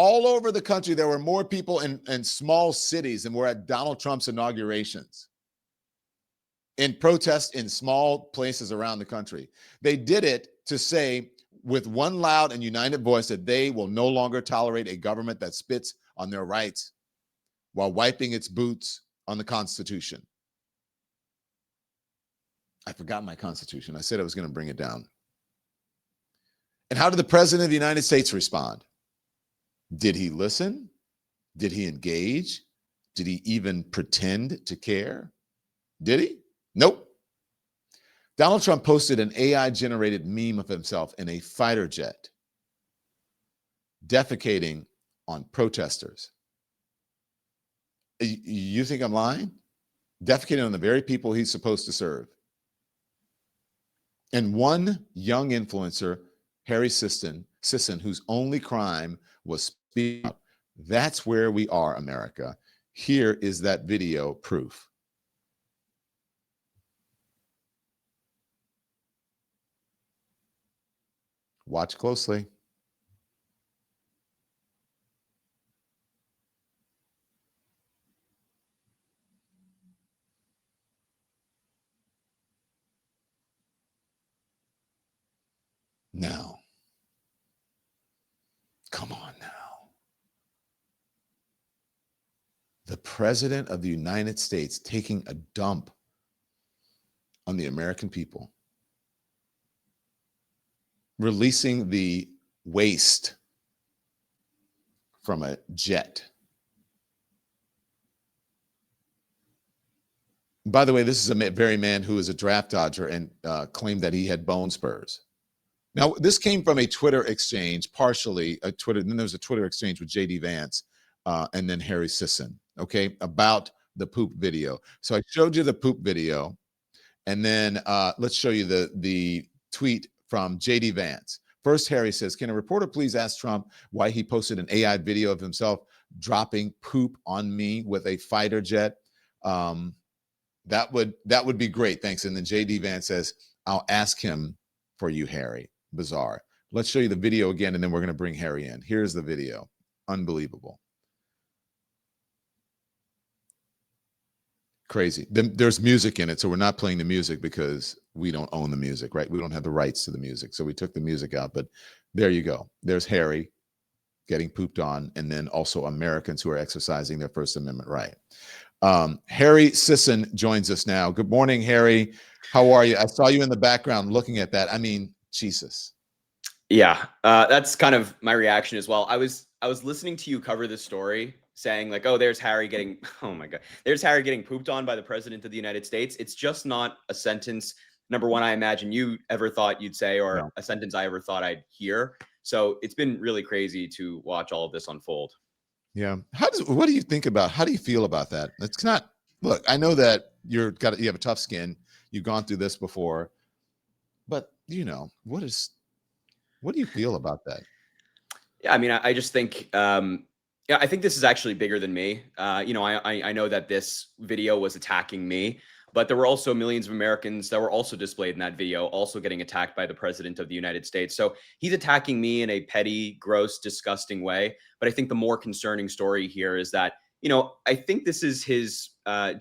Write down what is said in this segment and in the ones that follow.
all over the country, there were more people in small cities than were at Donald Trump's inaugurations, in protest in small places around the country. They did it to say with one loud and united voice that they will no longer tolerate a government that spits on their rights while wiping its boots on the Constitution. I forgot my Constitution. I said I was going to bring it down. And how did the President of the United States respond? Did he listen? Did he engage? Did he even pretend to care? Did he? Nope. Donald Trump posted an AI-generated meme of himself in a fighter jet, defecating on protesters. You think I'm lying? Defecating on the very people he's supposed to serve. And one young influencer, Harry Sisson, whose only crime was speaking out. That's where we are, America. Here is that video proof. Watch closely. Now, come on now. The President of the United States taking a dump on the American people, releasing the waste from a jet. By the way, this is a very man who is a draft dodger and claimed that he had bone spurs. Now, this came from a Twitter exchange, partially a Twitter. Then there was a Twitter exchange with JD Vance and then Harry Sisson, okay, about the poop video. So I showed you the poop video, and then let's show you the tweet from JD Vance. First, Harry says, "Can a reporter please ask Trump why he posted an AI video of himself dropping poop on me with a fighter jet? That would be great, thanks." And then JD Vance says, "I'll ask him for you, Harry." Bizarre. Let's show you the video again, and then we're going to bring Harry in. Here's the video. Unbelievable. Crazy. Then there's music in it, so we're not playing the music because we don't own the music, right? We don't have the rights to the music, so we took the music out. But there you go. There's Harry getting pooped on, and then also Americans who are exercising their First Amendment right. Harry Sisson joins us now. Good morning, Harry. How are you? I saw you in the background looking at that. I mean, Jesus. Yeah, that's kind of my reaction as well. I was listening to you cover this story, saying like, "Oh, there's Harry getting, oh my God, there's Harry getting pooped on by the President of the United States." It's just not a sentence, number one, I imagine you ever thought you'd say, or no, a sentence I ever thought I'd hear. So it's been really crazy to watch all of this unfold. Yeah. What do you think about? How do you feel about that? It's not. Look, I know that you have a tough skin. You've gone through this before. But, what do you feel about that? Yeah, I mean, I just think, I think this is actually bigger than me. I know that this video was attacking me, but there were also millions of Americans that were also displayed in that video, also getting attacked by the President of the United States. So he's attacking me in a petty, gross, disgusting way. But I think the more concerning story here is that, I think this is his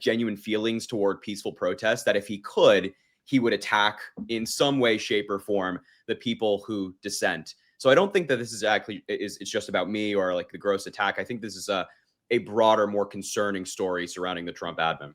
genuine feelings toward peaceful protest, that if he could, he would attack in some way, shape, or form the people who dissent. So I don't think that this is actually it's just about me or like the gross attack. I think this is a broader, more concerning story surrounding the Trump admin.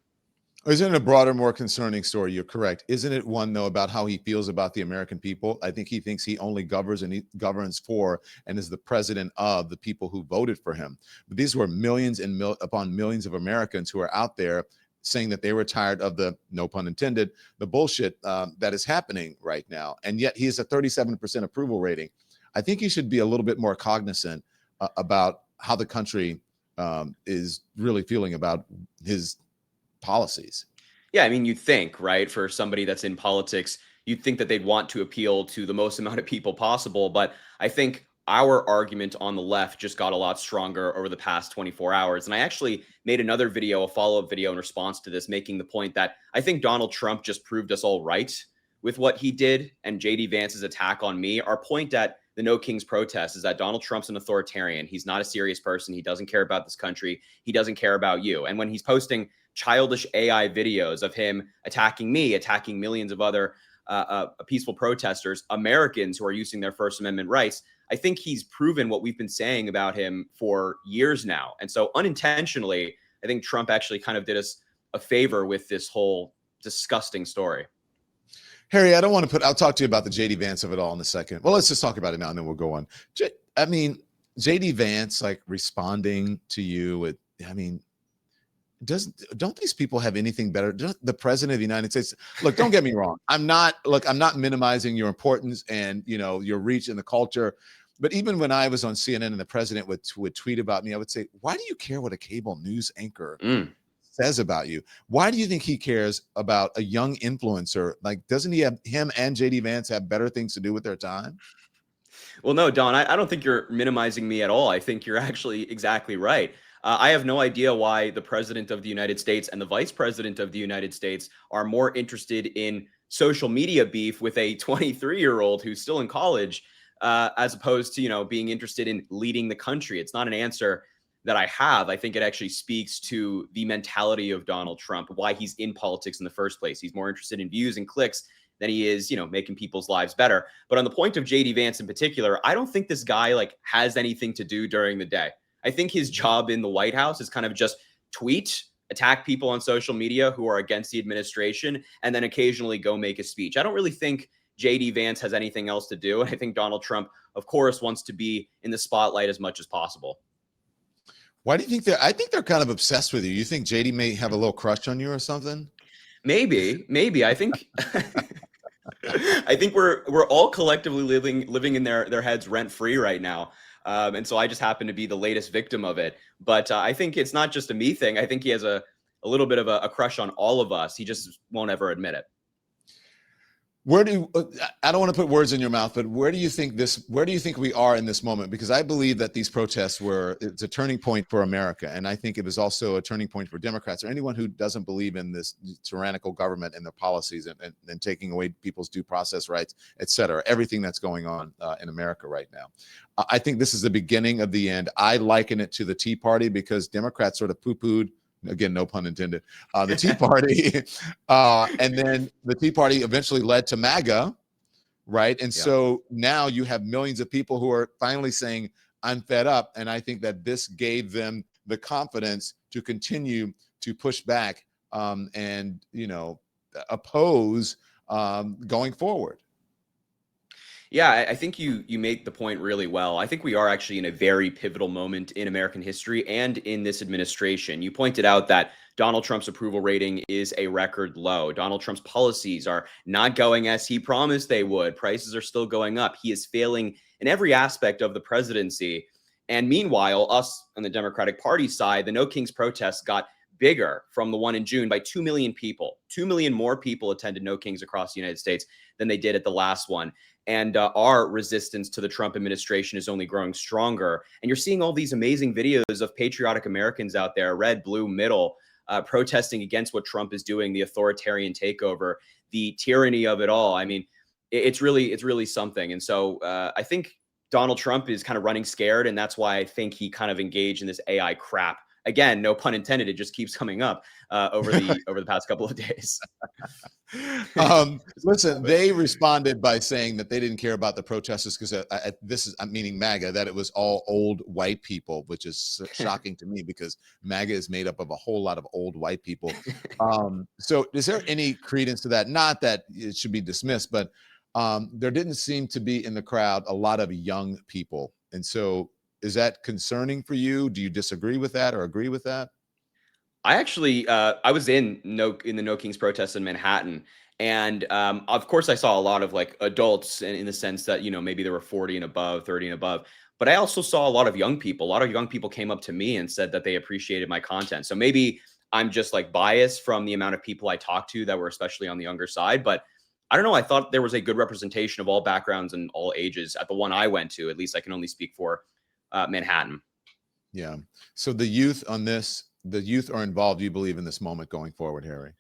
Isn't it a broader, more concerning story? You're correct. Isn't it one, though, about how he feels about the American people? I think he thinks he only governs for and is the president of the people who voted for him. But these were millions and upon millions of Americans who are out there saying that they were tired of the, no pun intended, the bullshit that is happening right now. And yet he has a 37% approval rating. I think he should be a little bit more cognizant about how the country is really feeling about his policies. Yeah, I mean, you'd think, right, for somebody that's in politics, you'd think that they'd want to appeal to the most amount of people possible. But I think our argument on the left just got a lot stronger over the past 24 hours. And I actually made another video, a follow-up video in response to this, making the point that I think Donald Trump just proved us all right with what he did, and JD Vance's attack on me. Our point at the No Kings protest is that Donald Trump's an authoritarian. He's not a serious person. He doesn't care about this country. He doesn't care about you. And when he's posting childish AI videos of him attacking me, attacking millions of other peaceful protesters, Americans who are using their First Amendment rights, I think he's proven what we've been saying about him for years now. And so unintentionally, I think Trump actually kind of did us a favor with this whole disgusting story. Harry, I don't want to I'll talk to you about the JD Vance of it all in a second. Well, let's just talk about it now and then we'll go on. I mean, JD Vance, like responding to you with, I mean, don't these people have anything better? The president of the United States, look, don't get me wrong. I'm not minimizing your importance and, your reach in the culture. But even when I was on CNN and the president would tweet about me, I would say, why do you care what a cable news anchor says about you? Why do you think he cares about a young influencer? Like, doesn't him and JD Vance have better things to do with their time? Well, no, Don, I don't think you're minimizing me at all. I think you're actually exactly right. I have no idea why the president of the United States and the vice president of the United States are more interested in social media beef with a 23-year-old who's still in college, as opposed to, being interested in leading the country. It's not an answer that I have. I think it actually speaks to the mentality of Donald Trump, why he's in politics in the first place. He's more interested in views and clicks than he is, making people's lives better. But on the point of JD Vance in particular, I don't think this guy has anything to do during the day. I think his job in the White House is kind of just tweet, attack people on social media who are against the administration, and then occasionally go make a speech. I don't really think JD Vance has anything else to do. And I think Donald Trump, of course, wants to be in the spotlight as much as possible. Why do you think I think they're kind of obsessed with you. You think JD may have a little crush on you or something? Maybe. I think I think we're all collectively living in their heads rent free right now. And so I just happen to be the latest victim of it. But I think it's not just a me thing. I think he has a little bit of a crush on all of us. He just won't ever admit it. I don't want to put words in your mouth, but where do you think we are in this moment? Because I believe that these protests it's a turning point for America. And I think it was also a turning point for Democrats or anyone who doesn't believe in this tyrannical government and their policies and taking away people's due process rights, et cetera, everything that's going on in America right now. I think this is the beginning of the end. I liken it to the Tea Party because Democrats sort of poo-pooed, again, no pun intended, the Tea Party. And then the Tea Party eventually led to MAGA, right? And so now you have millions of people who are finally saying, I'm fed up. And I think that this gave them the confidence to continue to push back and, oppose going forward. Yeah, I think you make the point really well. I think we are actually in a very pivotal moment in American history and in this administration. You pointed out that Donald Trump's approval rating is a record low. Donald Trump's policies are not going as he promised they would. Prices are still going up. He is failing in every aspect of the presidency. And meanwhile, us on the Democratic Party side, the No Kings protests got bigger from the one in June by 2 million people. 2 million more people attended No Kings across the United States than they did at the last one. And our resistance to the Trump administration is only growing stronger. And you're seeing all these amazing videos of patriotic Americans out there, red, blue, middle, protesting against what Trump is doing, the authoritarian takeover, the tyranny of it all. I mean, it's really something. And so I think Donald Trump is kind of running scared. And that's why I think he kind of engaged in this AI crap. Again, no pun intended. It just keeps coming up over the past couple of days. Listen, they responded by saying that they didn't care about the protesters because I'm meaning MAGA, that it was all old white people, which is shocking to me because MAGA is made up of a whole lot of old white people. So is there any credence to that? Not that it should be dismissed, but there didn't seem to be in the crowd a lot of young people. And so is that concerning for you? Do you disagree with that or agree with that? I actually, I was in the No Kings protests in Manhattan, and of course, I saw a lot of adults in the sense that maybe they were 40 and above, 30 and above. But I also saw a lot of young people. A lot of young people came up to me and said that they appreciated my content. So maybe I'm just biased from the amount of people I talked to that were especially on the younger side. But I don't know. I thought there was a good representation of all backgrounds and all ages at the one I went to. At least I can only speak for Manhattan. Yeah. So the youth are involved, you believe, in this moment going forward, Harry?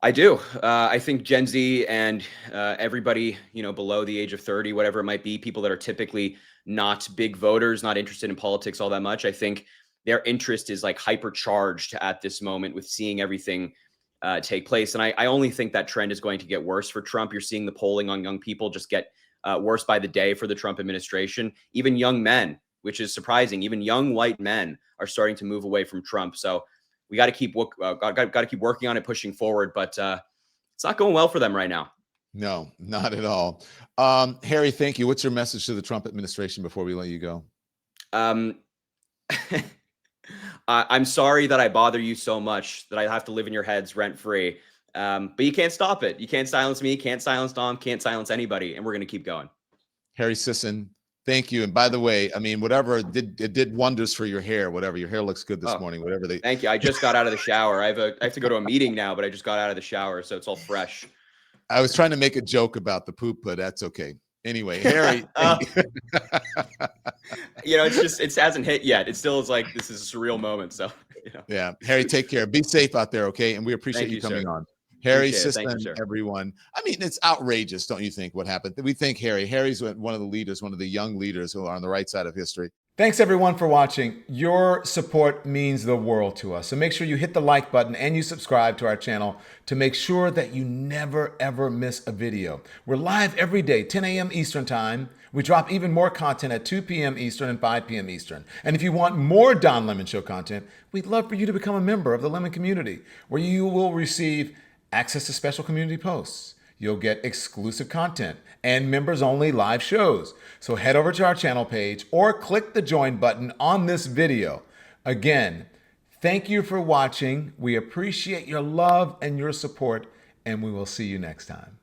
I do. I think Gen Z and everybody, below the age of 30, whatever it might be, people that are typically not big voters, not interested in politics all that much. I think their interest is like hypercharged at this moment with seeing everything take place. And I only think that trend is going to get worse for Trump. You're seeing the polling on young people just get worse by the day for the Trump administration. Even young men, which is surprising, even young white men are starting to move away from Trump. So we got to keep working on it, pushing forward. But it's not going well for them right now. No, not at all. Harry, thank you. What's your message to the Trump administration before we let you go? Um, I'm sorry that I bother you so much that I have to live in your heads rent free. But you can't stop it. You can't silence me. Can't silence Dom. Can't silence anybody. And we're going to keep going. Harry Sisson, thank you. And by the way, I mean, whatever it did wonders for your hair. Whatever, your hair looks good this morning. Whatever they. Thank you. I just got out of the shower. I have to go to a meeting now, but I just got out of the shower, so it's all fresh. I was trying to make a joke about the poop, but that's okay. Anyway, Harry. It hasn't hit yet. It still is like, this is a surreal moment. So, Yeah. Harry, take care. Be safe out there. Okay. And we appreciate you coming on. Harry Sisson, everyone. I mean, it's outrageous, don't you think, what happened? We think Harry's one of the leaders, one of the young leaders who are on the right side of history. Thanks, everyone, for watching. Your support means the world to us. So make sure you hit the like button and you subscribe to our channel to make sure that you never, ever miss a video. We're live every day, 10 a.m. Eastern Time. We drop even more content at 2 p.m. Eastern and 5 p.m. Eastern. And if you want more Don Lemon Show content, we'd love for you to become a member of the Lemon community, where you will receive access to special community posts. You'll get exclusive content and members-only live shows. So head over to our channel page or click the join button on this video. Again, thank you for watching. We appreciate your love and your support, and we will see you next time.